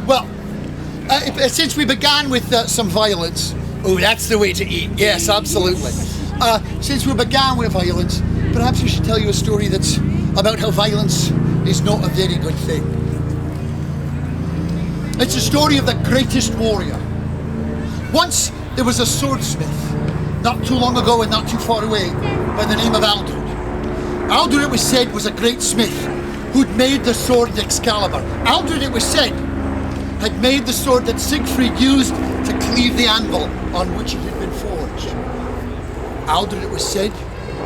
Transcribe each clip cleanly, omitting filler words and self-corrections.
Well, since we began with some violence, oh, that's the way to eat. Yes, absolutely. Since we began with violence, perhaps we should tell you a story that's about how violence is not a very good thing. It's a story of the greatest warrior. Once there was a swordsmith, not too long ago and not too far away, by the name of Aldred. Aldred, it was said, was a great smith who'd made the sword Excalibur. Aldred, it was said, had made the sword that Siegfried used to cleave the anvil on which it had been forged. Aldred, it was said,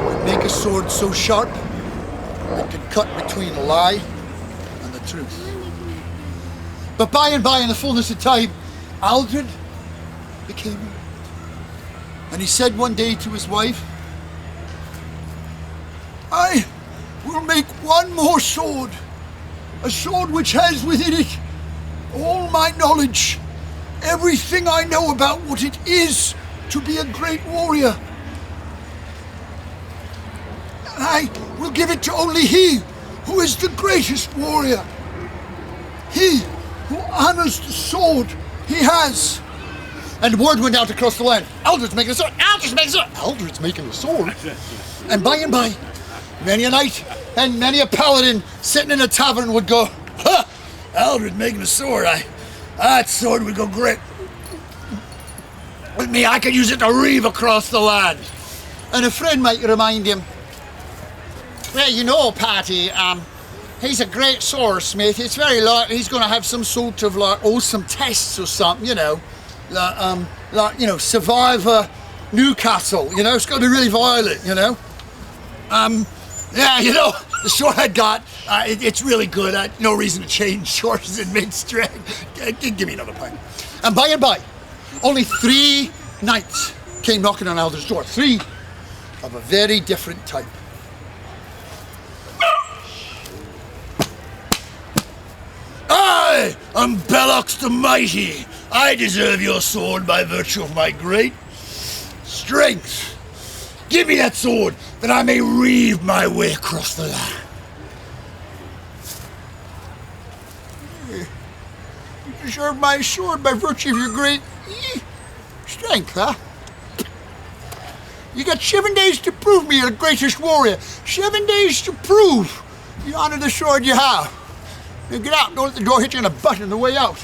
would make a sword so sharp it could cut between a lie and the truth. But by and by, in the fullness of time, Aldred became old. And he said one day to his wife, I will make one more sword, a sword which has within it all my knowledge, everything I know about what it is to be a great warrior. And I will give it to only he who is the greatest warrior. He who honors the sword he has. And word went out across the land, Aldred's making a sword, Aldred's making a sword, Aldred's making a sword. And by, many a knight and many a paladin sitting in a tavern would go, ha! Aldred's making a sword. That sword would go great. With me, I could use it to reave across the land. And a friend might remind him, well, you know, Patty, he's a great swordsmith. It's very likely he's going to have some sort of some tests or something, you know. Survivor Newcastle, you know, it's got to be really violent, you know. The sword I got, it's really good. No reason to change swords in mid-strength. Give me another pint. And by, only 3 knights came knocking on Aldred's door. 3 of a very different type. I am Bellox the Mighty. I deserve your sword by virtue of my great strength. Give me that sword, that I may reave my way across the land. You deserve my sword by virtue of your great strength, huh? You got 7 days to prove me you're the greatest warrior. 7 days to prove you honor the sword you have. Now get out, don't let the door hit you in the butt on the way out.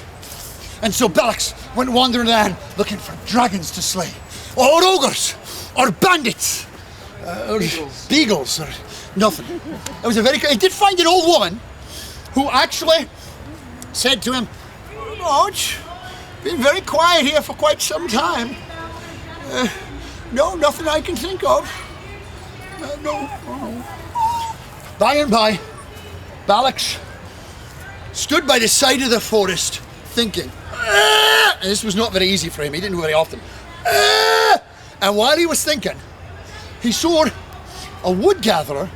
And so Bellox went wandering around looking for dragons to slay, or ogres, or bandits, or beagles, or nothing. He did find an old woman who actually said to him, "Oh, it's been very quiet here for quite some time. No, nothing I can think of. No. By and by, Bellox stood by the side of the forest thinking. And this was not very easy for him. He didn't do it very often. And while he was thinking, he saw a wood gatherer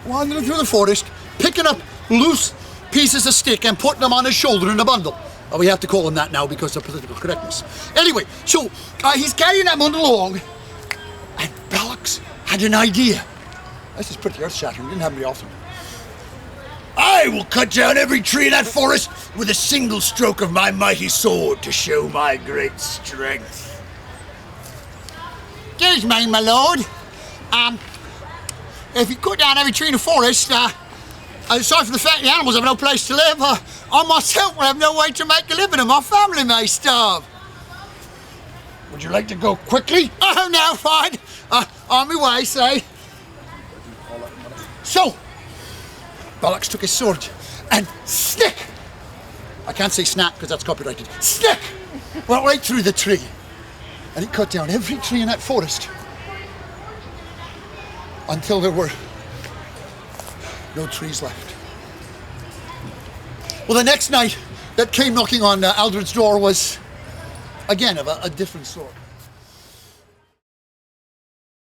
wandering through the forest, picking up loose pieces of stick and putting them on his shoulder in a bundle. We have to call him that now because of political correctness. Anyway, so he's carrying that bundle along, and Bellox had an idea. This is pretty earth-shattering. Didn't happen very often. I will cut down every tree in that forest with a single stroke of my mighty sword to show my great strength. Excuse me, my lord. If you cut down every tree in the forest, aside from the fact the animals have no place to live, I myself will have no way to make a living and my family may starve. Would you like to go quickly? Oh, no, fine. On my way, say. So, Bellox took his sword and stick. I can't say snap because that's copyrighted. Stick went right through the tree. And he cut down every tree in that forest until there were no trees left. Well, the next night that came knocking on Aldred's door was, again, of a different sort.